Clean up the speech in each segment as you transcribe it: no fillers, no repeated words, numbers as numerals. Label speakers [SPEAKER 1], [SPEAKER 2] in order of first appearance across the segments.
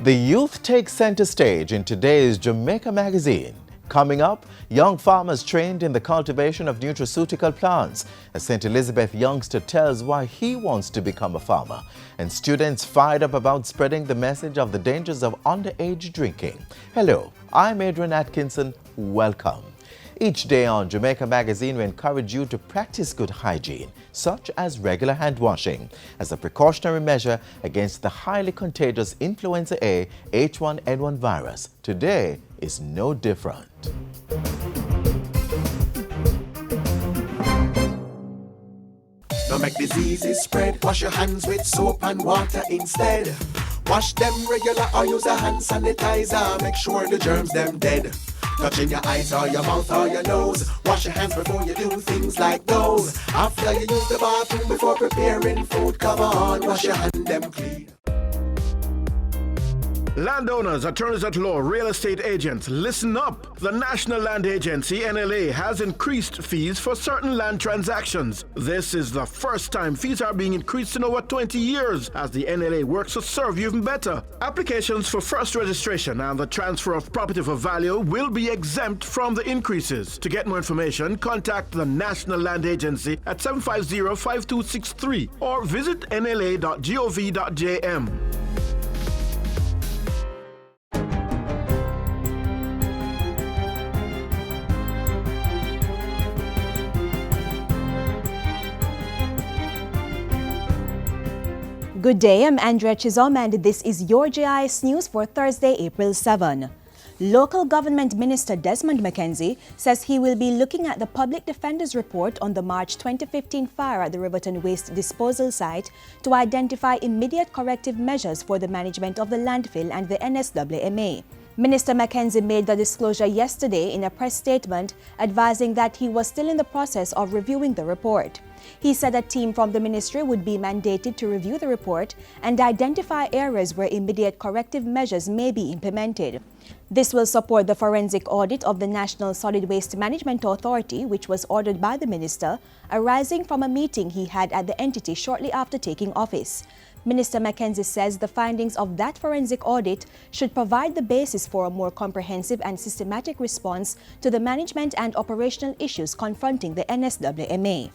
[SPEAKER 1] The youth takes center stage in today's Jamaica magazine. Coming up, young farmers trained in the cultivation of nutraceutical plants. A St. Elizabeth youngster tells why he wants to become a farmer. And students fired up about spreading the message of the dangers of underage drinking. Hello, I'm Adrian Atkinson. Welcome. Each day on Jamaica Magazine, we encourage you to practice good hygiene, such as regular hand washing, as a precautionary measure against the highly contagious Influenza A H1N1 virus. Today is no different.
[SPEAKER 2] Don't make diseases spread. Wash your hands with soap and water instead. Wash them regular or use a hand sanitizer. Make sure the germs them dead. Touching your eyes or your mouth or your nose. Wash your hands before you do things like those. After you use the bathroom before preparing food, come on, wash your hand them clean.
[SPEAKER 3] Landowners, attorneys at law, real estate agents, listen up. The National Land Agency, NLA, has increased fees for certain land transactions. This is the first time fees are being increased in over 20 years as the NLA works to serve you even better. Applications for first registration and the transfer of property for value will be exempt from the increases. To get more information, contact the National Land Agency at 750-5263 or visit nla.gov.jm.
[SPEAKER 4] Good day, I'm Andrea Chizom and this is your JIS News for Thursday, April 7. Local Government Minister Desmond McKenzie says he will be looking at the Public Defender's report on the March 2015 fire at the Riverton Waste Disposal site to identify immediate corrective measures for the management of the landfill and the NSWMA. Minister McKenzie made the disclosure yesterday in a press statement advising that he was still in the process of reviewing the report. He said a team from the ministry would be mandated to review the report and identify areas where immediate corrective measures may be implemented. This will support the forensic audit of the National Solid Waste Management Authority, which was ordered by the minister, arising from a meeting he had at the entity shortly after taking office. Minister McKenzie says the findings of that forensic audit should provide the basis for a more comprehensive and systematic response to the management and operational issues confronting the NSWMA.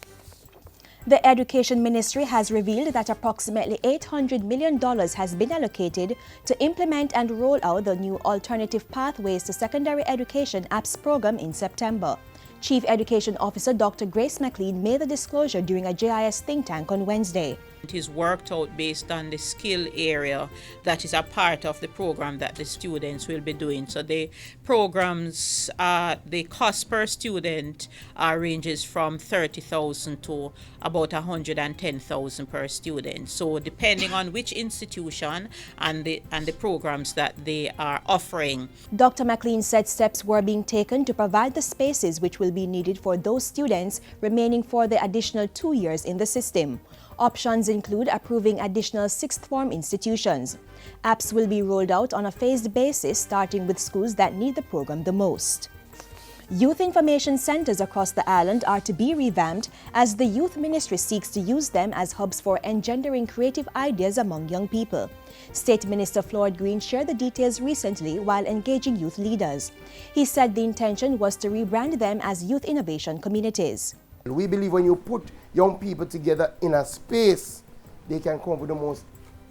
[SPEAKER 4] The Education Ministry has revealed that approximately $800 million has been allocated to implement and roll out the new Alternative Pathways to Secondary Education APPS program in September. Chief Education Officer Dr. Grace McLean made the disclosure during a JIS think tank on Wednesday.
[SPEAKER 5] It is worked out based on the skill area that is a part of the program that the students will be doing. So the programs, the cost per student ranges from $30,000 to about $110,000 per student. So depending on which institution and the programs that they are offering.
[SPEAKER 4] Dr. McLean said steps were being taken to provide the spaces which will be needed for those students remaining for the additional 2 years in the system. Options include approving additional sixth form institutions. APPS will be rolled out on a phased basis, starting with schools that need the program the most. Youth information centers across the island are to be revamped as the Youth Ministry seeks to use them as hubs for engendering creative ideas among young people. State Minister Floyd Green shared the details recently while engaging youth leaders. He said the intention was to rebrand them as youth innovation communities.
[SPEAKER 6] We believe when you put young people together in a space, they can come up with the most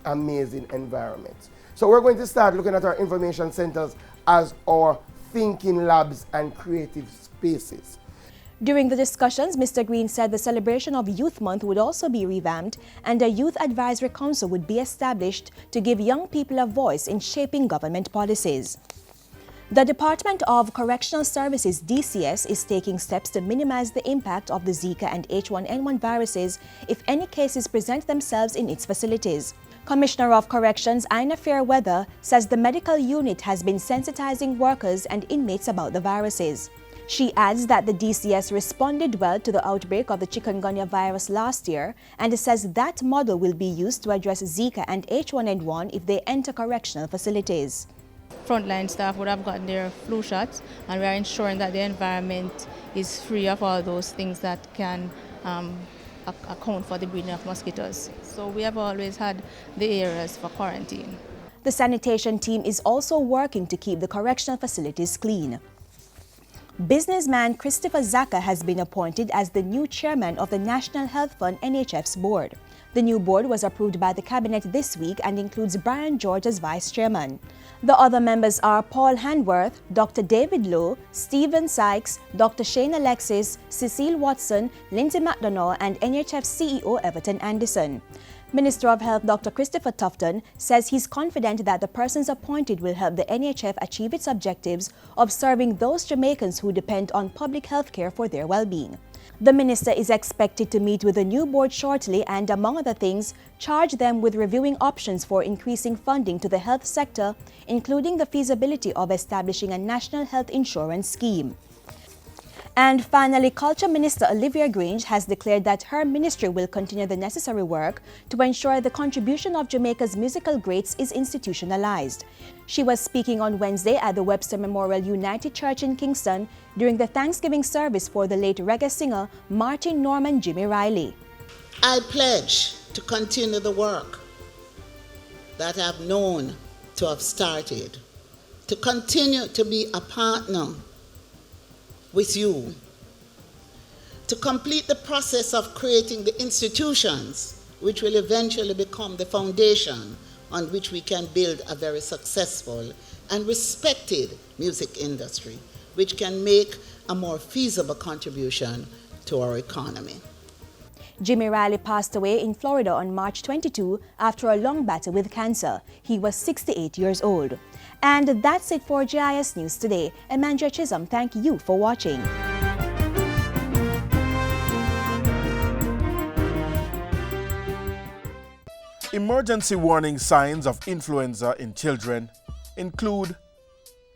[SPEAKER 6] amazing environments. So we're going to start looking at our information centers as our thinking labs and creative spaces.
[SPEAKER 4] During the discussions, Mr. Green said the celebration of Youth Month would also be revamped and a Youth Advisory Council would be established to give young people a voice in shaping government policies. The Department of Correctional Services, DCS, is taking steps to minimize the impact of the Zika and H1N1 viruses if any cases present themselves in its facilities. Commissioner of Corrections Ina Fairweather says the medical unit has been sensitizing workers and inmates about the viruses. She adds that the DCS responded well to the outbreak of the chikungunya virus last year and says that model will be used to address Zika and H1N1 if they enter correctional facilities.
[SPEAKER 7] Frontline staff would have gotten their flu shots, and we are ensuring that the environment is free of all those things that can account for the breeding of mosquitoes. So we have always had the areas for quarantine.
[SPEAKER 4] The sanitation team is also working to keep the correctional facilities clean. Businessman Christopher Zaka has been appointed as the new chairman of the National Health Fund NHF's board. The new board was approved by the cabinet this week and includes Brian George as vice chairman. The other members are Paul Handworth, Dr. David Lowe, Stephen Sykes, Dr. Shane Alexis, Cecile Watson, Lindsay McDonough, and NHF CEO Everton Anderson. Minister of Health Dr. Christopher Tufton says he's confident that the persons appointed will help the NHF achieve its objectives of serving those Jamaicans who depend on public health care for their well-being. The minister is expected to meet with the new board shortly and, among other things, charge them with reviewing options for increasing funding to the health sector, including the feasibility of establishing a national health insurance scheme. And finally, Culture Minister Olivia Grange has declared that her ministry will continue the necessary work to ensure the contribution of Jamaica's musical greats is institutionalized. She was speaking on Wednesday at the Webster Memorial United Church in Kingston during the Thanksgiving service for the late reggae singer Martin Norman Jimmy Riley.
[SPEAKER 8] I pledge to continue the work that I've known to have started, to continue to be a partner with you, to complete the process of creating the institutions which will eventually become the foundation on which we can build a very successful and respected music industry, which can make a more feasible contribution to our economy.
[SPEAKER 4] Jimmy Riley passed away in Florida on March 22 after a long battle with cancer. He was 68 years old. And that's it for GIS News today. Amanda Chisholm, thank you for watching.
[SPEAKER 3] Emergency warning signs of influenza in children include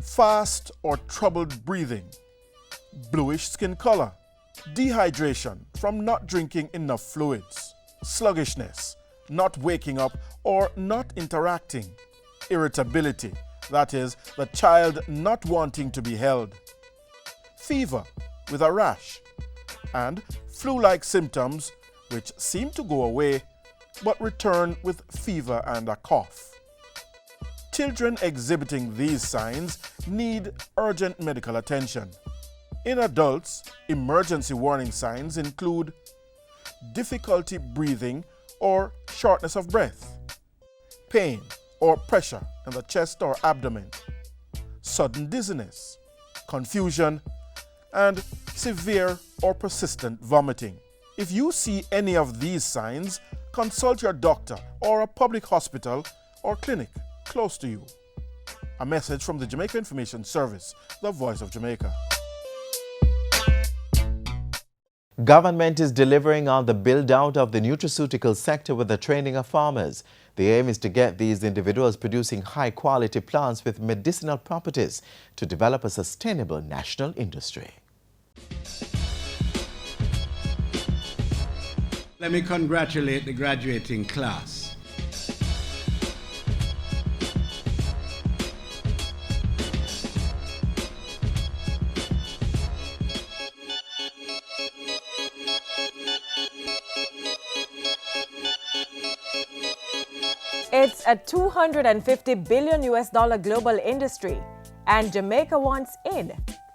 [SPEAKER 3] fast or troubled breathing, bluish skin color, dehydration from not drinking enough fluids, sluggishness, not waking up or not interacting, irritability, that is, the child not wanting to be held, fever with a rash, and flu-like symptoms which seem to go away but return with fever and a cough. Children exhibiting these signs need urgent medical attention. In adults, emergency warning signs include difficulty breathing or shortness of breath, pain or pressure in the chest or abdomen, sudden dizziness, confusion, and severe or persistent vomiting. If you see any of these signs, consult your doctor or a public hospital or clinic close to you. A message from the Jamaica Information Service, the Voice of Jamaica.
[SPEAKER 1] Government is delivering on the build-out of the nutraceutical sector with the training of farmers. The aim is to get these individuals producing high-quality plants with medicinal properties to develop a sustainable national industry.
[SPEAKER 9] Let me congratulate the graduating class.
[SPEAKER 10] It's a $250 billion global industry, and Jamaica wants in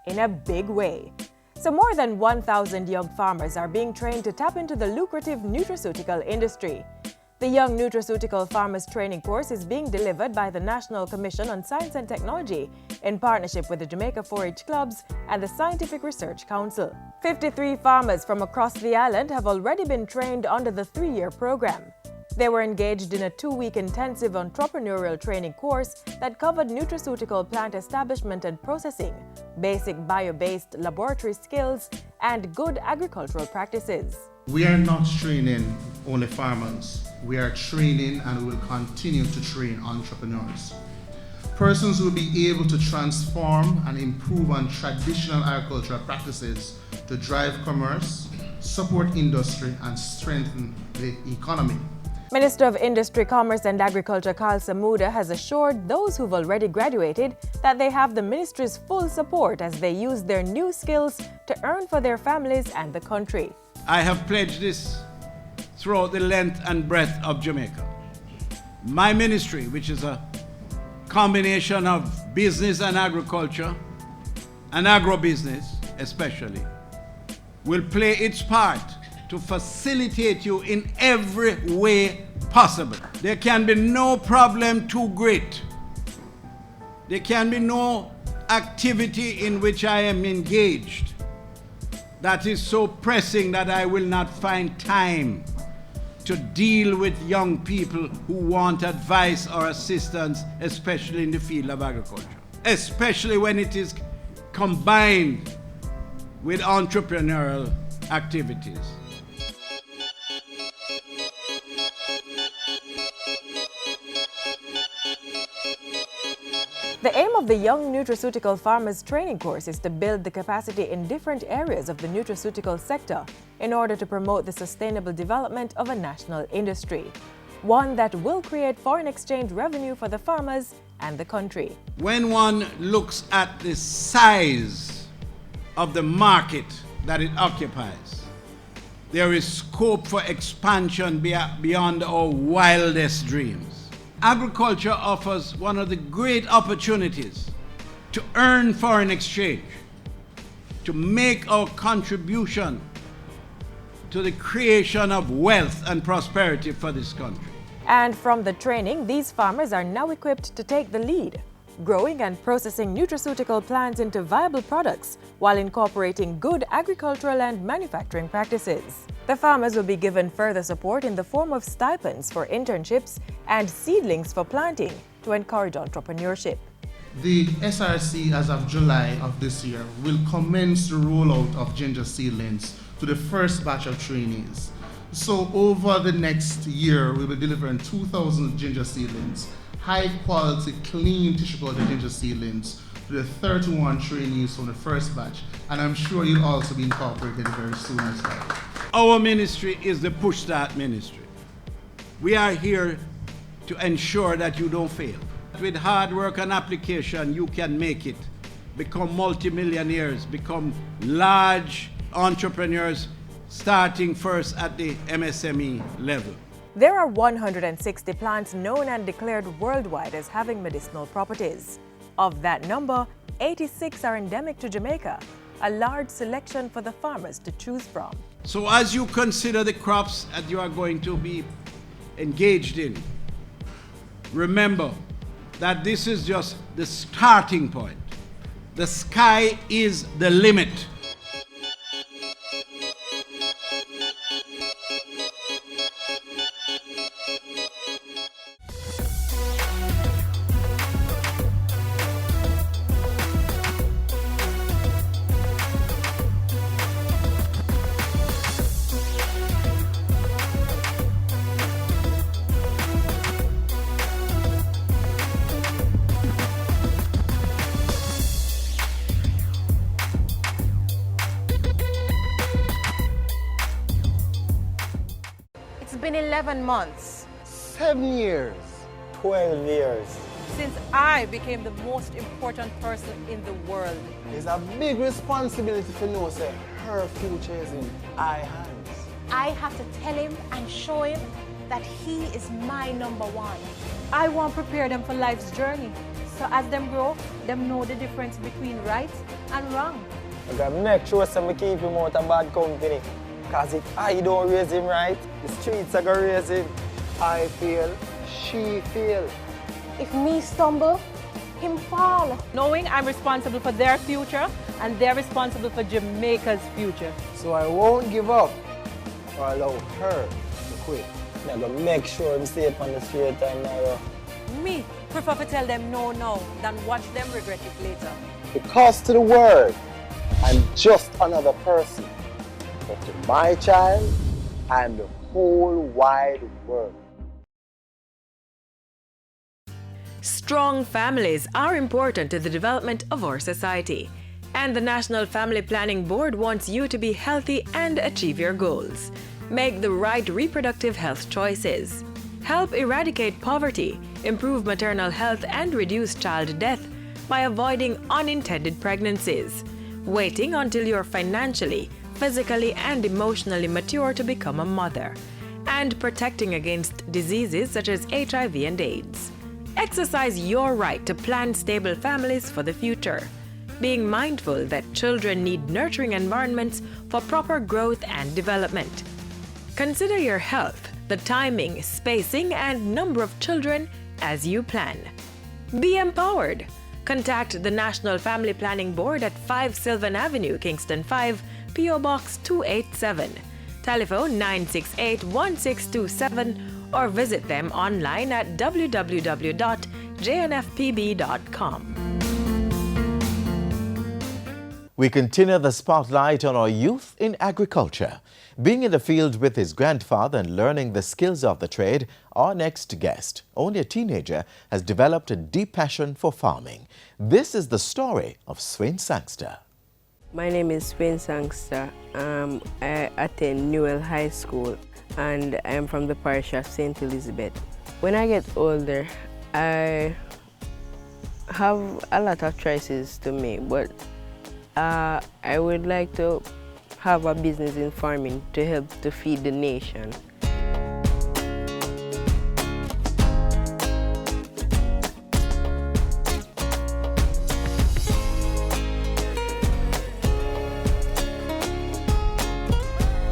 [SPEAKER 10] a big way. So more than 1,000 young farmers are being trained to tap into the lucrative nutraceutical industry. The Young Nutraceutical Farmers Training Course is being delivered by the National Commission on Science and Technology in partnership with the Jamaica 4-H Clubs and the Scientific Research Council. 53 farmers from across the island have already been trained under the 3-year program. They were engaged in a 2-week intensive entrepreneurial training course that covered nutraceutical plant establishment and processing, basic bio-based laboratory skills, and good agricultural practices.
[SPEAKER 11] We are not training only farmers. We are training and we will continue to train entrepreneurs. Persons will be able to transform and improve on traditional agricultural practices to drive commerce, support industry, and strengthen the economy.
[SPEAKER 10] Minister of Industry, Commerce and Agriculture Carl Samuda has assured those who've already graduated that they have the ministry's full support as they use their new skills to earn for their families and the country.
[SPEAKER 9] I have pledged this throughout the length and breadth of Jamaica. My ministry, which is a combination of business and agriculture, and agribusiness especially, will play its part to facilitate you in every way possible. There can be no problem too great. There can be no activity in which I am engaged that is so pressing that I will not find time to deal with young people who want advice or assistance, especially in the field of agriculture, especially when it is combined with entrepreneurial activities.
[SPEAKER 10] The aim of the Young Nutraceutical Farmers Training Course is to build the capacity in different areas of the nutraceutical sector in order to promote the sustainable development of a national industry, one that will create foreign exchange revenue for the farmers and the country.
[SPEAKER 9] When one looks at the size of the market that it occupies, there is scope for expansion beyond our wildest dreams. Agriculture offers one of the great opportunities to earn foreign exchange, to make our contribution to the creation of wealth and prosperity for this country.
[SPEAKER 10] And from the training, these farmers are now equipped to take the lead, growing and processing nutraceutical plants into viable products while incorporating good agricultural and manufacturing practices. The farmers will be given further support in the form of stipends for internships and seedlings for planting to encourage entrepreneurship.
[SPEAKER 11] The SRC, as of July of this year, will commence the rollout of ginger seedlings to the first batch of trainees. So over the next year, we'll be delivering 2,000 ginger seedlings, high quality, clean tissue culture ginger seedlings to the 31 trainees from the first batch. And I'm sure you'll also be incorporated very soon as well.
[SPEAKER 9] Our ministry is the Push Start ministry. We are here to ensure that you don't fail. With hard work and application, you can make it. Become multimillionaires, become large entrepreneurs, starting first at the MSME level.
[SPEAKER 10] There are 160 plants known and declared worldwide as having medicinal properties. Of that number, 86 are endemic to Jamaica, a large selection for the farmers to choose from.
[SPEAKER 9] So as you consider the crops that you are going to be engaged in, remember that this is just the starting point. The sky is the limit.
[SPEAKER 12] It's been 11 months.
[SPEAKER 13] 7 years.
[SPEAKER 14] 12 years.
[SPEAKER 12] Since I became the most important person in the world.
[SPEAKER 13] It's a big responsibility to know that her future is in our hands.
[SPEAKER 12] I have to tell him and show him that he is my number one. I want to prepare them for life's journey. So as them grow, them know the difference between right and wrong.
[SPEAKER 14] I gotta make sure we keep him out of bad company. Because if I don't raise him right, the streets are gonna raise him. I fail, she fail.
[SPEAKER 12] If me stumble, him fall. Knowing I'm responsible for their future and they're responsible for Jamaica's future.
[SPEAKER 13] So I won't give up or allow her to quit.
[SPEAKER 14] I gotta make sure I'm safe on the straight and narrow.
[SPEAKER 12] Me prefer to tell them no now than watch them regret it later.
[SPEAKER 13] Because to the world, I'm just another person. But to my child, I'm the whole wide world.
[SPEAKER 10] Strong families are important to the development of our society, and the National Family Planning Board wants you to be healthy and achieve your goals. Make the right reproductive health choices. Help eradicate poverty, improve maternal health, and reduce child death by avoiding unintended pregnancies, waiting until you're financially, physically, and emotionally mature to become a mother, and protecting against diseases such as HIV and AIDS. Exercise your right to plan stable families for the future, being mindful that children need nurturing environments for proper growth and development. Consider your health, the timing, spacing, and number of children as you plan. Be empowered. Contact the National Family Planning Board at 5 Sylvan Avenue, Kingston 5, P.O. Box 287. Telephone 968-1627 or visit them online at www.jnfpb.com.
[SPEAKER 1] We continue the spotlight on our youth in agriculture. Being in the field with his grandfather and learning the skills of the trade, our next guest, only a teenager, has developed a deep passion for farming. This is the story of Swain Sangster.
[SPEAKER 15] My name is Swain Sangster. I attend Newell High School and I am from the parish of St. Elizabeth. When I get older, I have a lot of choices to make, but I would like to have a business in farming to help to feed the nation.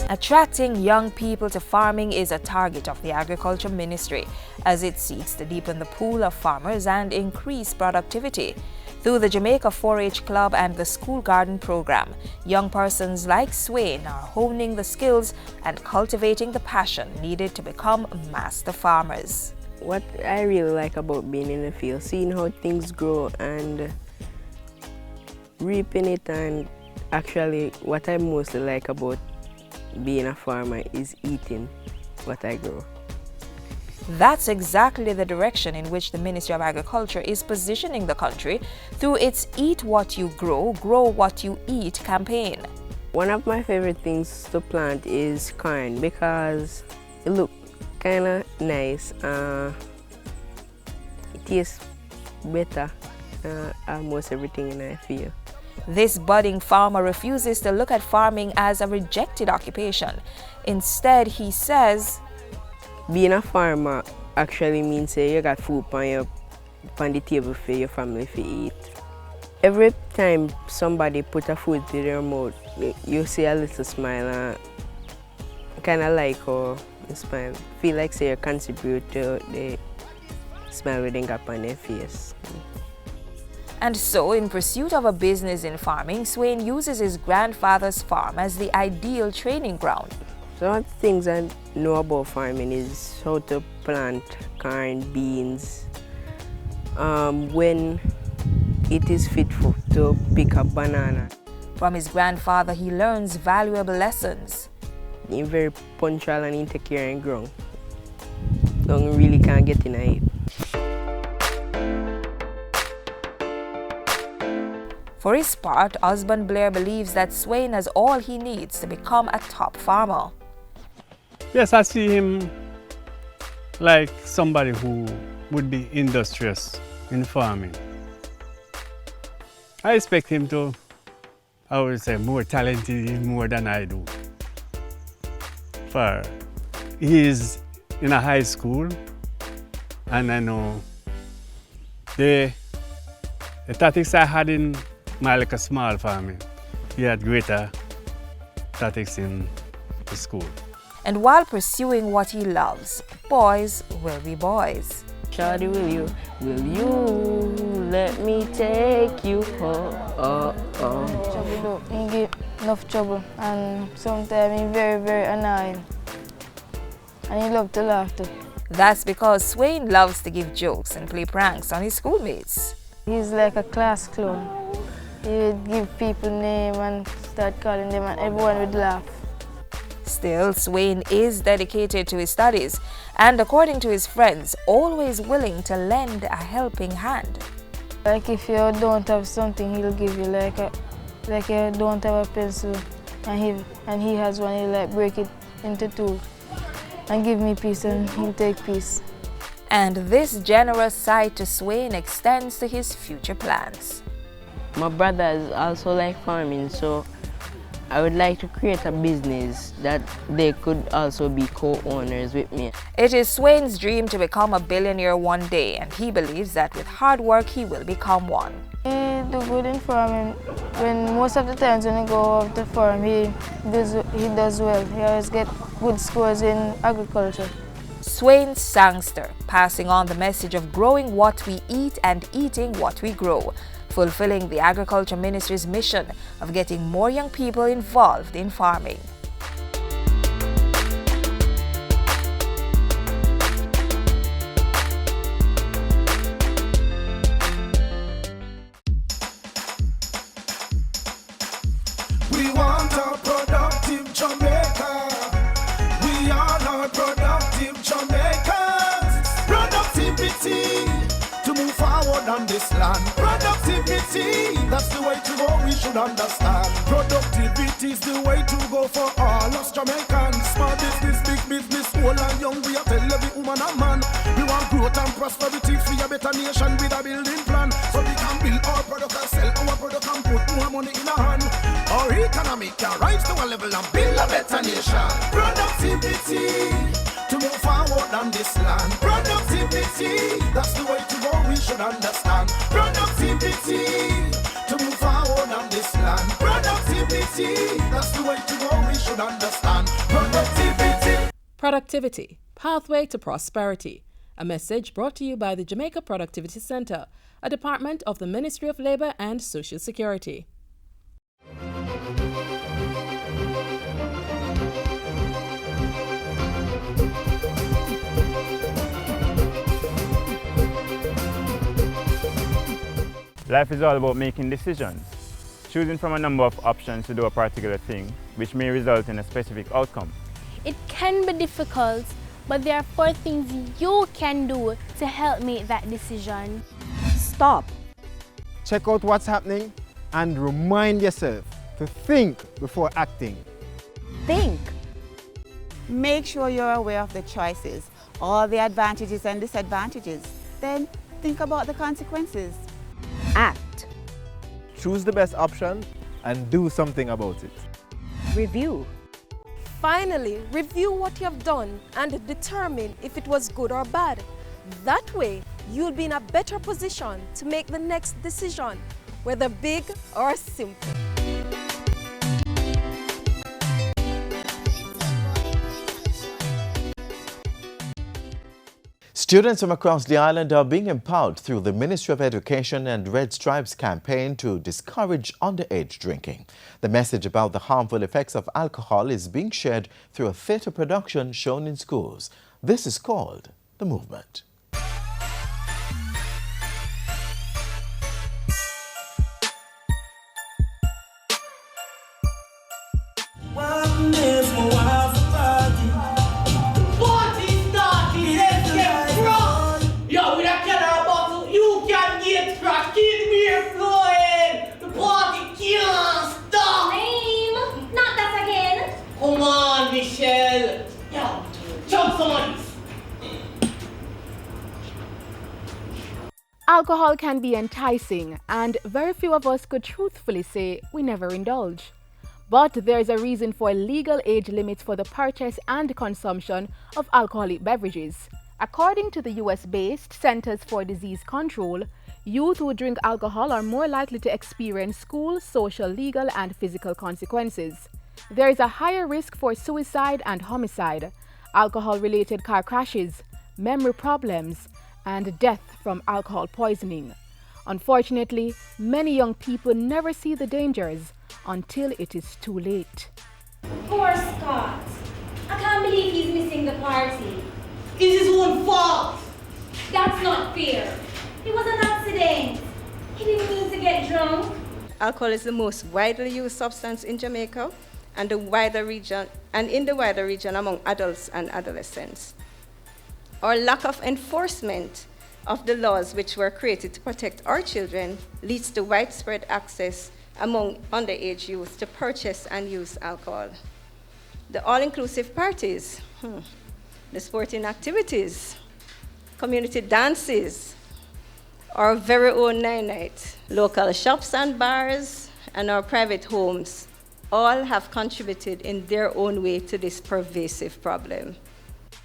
[SPEAKER 16] Attracting young people to farming is a target of the Agriculture Ministry as it seeks to deepen the pool of farmers and increase productivity. Through the Jamaica 4-H Club and the School Garden program, young persons like Swain are honing the skills and cultivating the passion needed to become master farmers.
[SPEAKER 15] What I really like about being in the field, seeing how things grow and reaping it, and actually what I mostly like about being a farmer is eating what I grow.
[SPEAKER 16] That's exactly the direction in which the Ministry of Agriculture is positioning the country through its Eat What You Grow, Grow What You Eat campaign.
[SPEAKER 15] One of my favorite things to plant is corn because it looks kind of nice. It tastes better almost everything in I feel.
[SPEAKER 16] This budding farmer refuses to look at farming as a rejected occupation. Instead, he says,
[SPEAKER 15] being a farmer actually means you got food on the table for your family to eat. Every time somebody put a food to their mouth, you see a little smile and kind of like how you smile. Feel like you contribute to the smile they got on their face.
[SPEAKER 16] And so, in pursuit of a business in farming, Swain uses his grandfather's farm as the ideal training ground.
[SPEAKER 15] Some of the things I know about farming is how to plant corn, beans, when it is fit to pick up banana.
[SPEAKER 16] From his grandfather, he learns valuable lessons.
[SPEAKER 15] He's very punctual and he take care and grow. Don't really can't get in it.
[SPEAKER 16] For his part, husband Blair believes that Swain has all he needs to become a top farmer.
[SPEAKER 17] Yes, I see him like somebody who would be industrious in farming. I expect him to, I would say, more talented more than I do. For he is in a high school, and I know the tactics I had in my like a small farming, he had greater tactics in the school.
[SPEAKER 16] And while pursuing what he loves, boys will be boys.
[SPEAKER 15] Shawty, will you let me take you home?
[SPEAKER 18] Trouble though, he give enough trouble and sometimes he very, very annoying. And he love to laugh too.
[SPEAKER 16] That's because Swain loves to give jokes and play pranks on his schoolmates.
[SPEAKER 18] He's like a class clown. He would give people names and start calling them and everyone would laugh.
[SPEAKER 16] Still, Swain is dedicated to his studies and, according to his friends, always willing to lend a helping hand.
[SPEAKER 18] Like if you don't have something, he'll give you like you don't have a pencil and he has one, he'll like break it into two and give me piece and he'll take piece.
[SPEAKER 16] And this generous side to Swain extends to his future plans.
[SPEAKER 15] My brother is also like farming, so I would like to create a business that they could also be co-owners with me.
[SPEAKER 16] It is Swain's dream to become a billionaire one day, and he believes that with hard work he will become one.
[SPEAKER 18] He do good in farming. When most of the times when he go off the farm, he does well. He always get good scores in agriculture.
[SPEAKER 16] Swain Sangster, passing on the message of growing what we eat and eating what we grow, fulfilling the Agriculture Ministry's mission of getting more young people involved in farming.
[SPEAKER 2] We want a productive Jamaica. We all are productive Jamaicans. Productivity to move forward on this land. Productivity, that's the way to go, we should understand. Productivity is the way to go for all us Jamaicans. Small business, big business, old and young, we are tell every woman and man. We want growth and prosperity for a better nation with a building plan. So we can build our product and sell our product and put more money in our hand. Our economy can rise to a level and build a better nation. Productivity to move forward on this land. Productivity, that's the way to go, we should understand. Productivity to move forward on this land. Productivity, that's the way to go, we should understand. Productivity.
[SPEAKER 19] Productivity, Pathway to Prosperity. A message brought to you by the Jamaica Productivity Center, a department of the Ministry of Labor and Social Security.
[SPEAKER 20] Life is all about making decisions, choosing from a number of options to do a particular thing, which may result in a specific outcome.
[SPEAKER 21] It can be difficult, but there are 4 things you can do to help make that decision.
[SPEAKER 4] Stop.
[SPEAKER 22] Check out what's happening and remind yourself to think before acting.
[SPEAKER 4] Think.
[SPEAKER 23] Make sure you're aware of the choices, all the advantages and disadvantages. Then think about the consequences.
[SPEAKER 4] Act.
[SPEAKER 22] Choose the best option and do something about it.
[SPEAKER 4] Review.
[SPEAKER 24] Finally, review what you have done and determine if it was good or bad. That way, you'll be in a better position to make the next decision, whether big or simple.
[SPEAKER 1] Students from across the island are being empowered through the Ministry of Education and Red Stripes campaign to discourage underage drinking. The message about the harmful effects of alcohol is being shared through a theatre production shown in schools. This is called The Movement.
[SPEAKER 25] Alcohol can be enticing, and very few of us could truthfully say we never indulge. But there is a reason for legal age limits for the purchase and consumption of alcoholic beverages. According to the US-based Centers for Disease Control, youth who drink alcohol are more likely to experience school, social, legal, and physical consequences. There is a higher risk for suicide and homicide, alcohol-related car crashes, memory problems, and death from alcohol poisoning. Unfortunately, many young people never see the dangers until it is too late.
[SPEAKER 26] Poor Scott. I can't believe he's missing the party.
[SPEAKER 27] It's his own fault.
[SPEAKER 26] That's not fair. It was an accident. He didn't mean to get drunk.
[SPEAKER 28] Alcohol is the most widely used substance in Jamaica and in the wider region among adults and adolescents. Our lack of enforcement of the laws which were created to protect our children leads to widespread access among underage youth to purchase and use alcohol. The all-inclusive parties, the sporting activities, community dances, our very own night, local shops and bars, and our private homes all have contributed in their own way to this pervasive problem.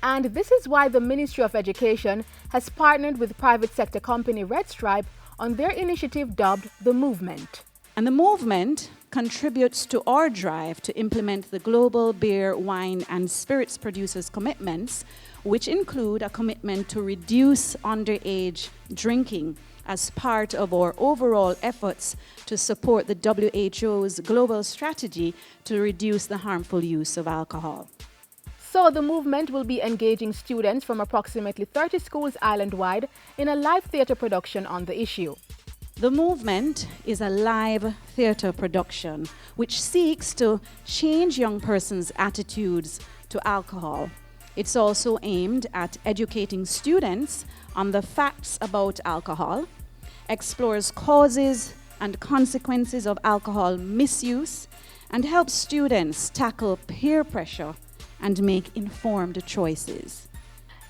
[SPEAKER 25] And this is why the Ministry of Education has partnered with private sector company Red Stripe on their initiative dubbed The Movement.
[SPEAKER 3] And the movement contributes to our drive to implement the global beer, wine, and spirits producers' commitments, which include a commitment to reduce underage drinking as part of our overall efforts to support the WHO's global strategy to reduce the harmful use of alcohol.
[SPEAKER 25] So the movement will be engaging students from approximately 30 schools island-wide in a live theatre production on the issue.
[SPEAKER 3] The movement is a live theatre production which seeks to change young persons' attitudes to alcohol. It's also aimed at educating students on the facts about alcohol, explores causes and consequences of alcohol misuse, and helps students tackle peer pressure and make informed choices.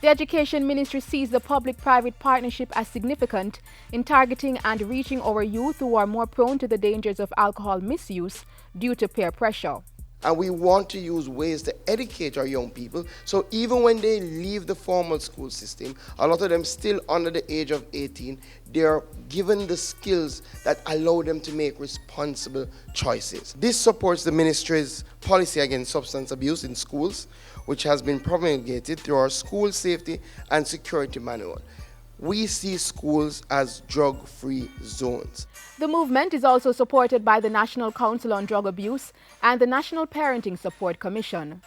[SPEAKER 25] The Education Ministry sees the public-private partnership as significant in targeting and reaching our youth who are more prone to the dangers of alcohol misuse due to peer pressure.
[SPEAKER 5] And we want to use ways to educate our young people, so even when they leave the formal school system, a lot of them still under the age of 18, they are given the skills that allow them to make responsible choices. This supports the ministry's policy against substance abuse in schools, which has been promulgated through our school safety and security manual. We see schools as drug-free zones.
[SPEAKER 25] The movement is also supported by the National Council on Drug Abuse and the National Parenting Support Commission.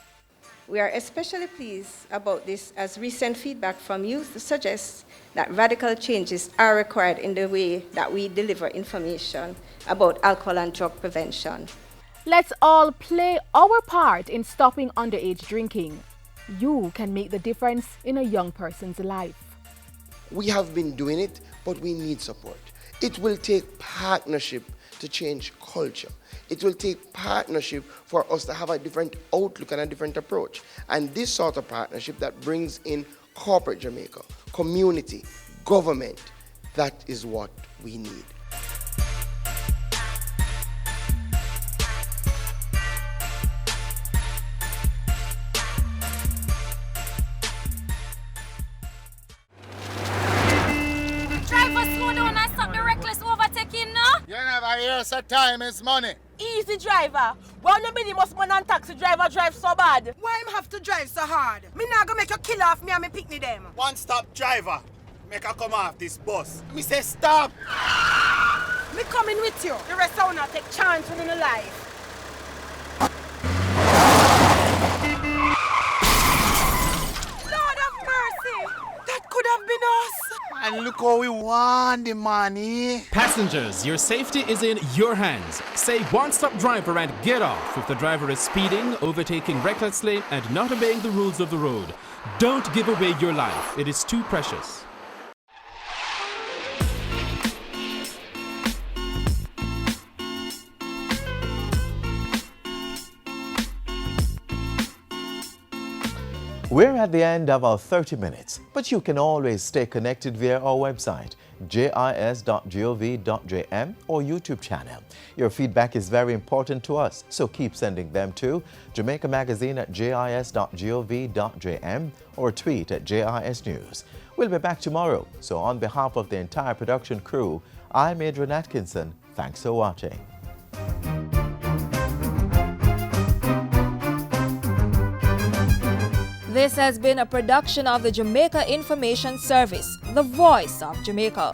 [SPEAKER 28] We are especially pleased about this as recent feedback from youth suggests that radical changes are required in the way that we deliver information about alcohol and drug prevention.
[SPEAKER 25] Let's all play our part in stopping underage drinking. You can make the difference in a young person's life.
[SPEAKER 5] We have been doing it, but we need support. It will take partnership to change culture. It will take partnership for us to have a different outlook and a different approach. And this sort of partnership that brings in corporate Jamaica, community, government, that is what we need.
[SPEAKER 6] You never hear so time is money.
[SPEAKER 27] Easy driver. Why no minimum man and taxi driver drive so bad? Why him have to drive so hard? Me not gonna make you kill off me and me picnic them.
[SPEAKER 6] One stop driver. Make her come off this bus. Me say stop.
[SPEAKER 27] Me coming with you. The rest of you not take chance within the life. Lord of mercy. That could have been us.
[SPEAKER 6] And look how we want the money.
[SPEAKER 7] Passengers, your safety is in your hands. Say one-stop driver and get off if the driver is speeding, overtaking recklessly, and not obeying the rules of the road. Don't give away your life. It is too precious.
[SPEAKER 1] We're at the end of our 30 minutes, but you can always stay connected via our website, jis.gov.jm or YouTube channel. Your feedback is very important to us, so keep sending them to Jamaica Magazine at jis.gov.jm or tweet at JIS News. We'll be back tomorrow, so on behalf of the entire production crew, I'm Adrian Atkinson. Thanks for watching.
[SPEAKER 16] This has been a production of the Jamaica Information Service, the voice of Jamaica.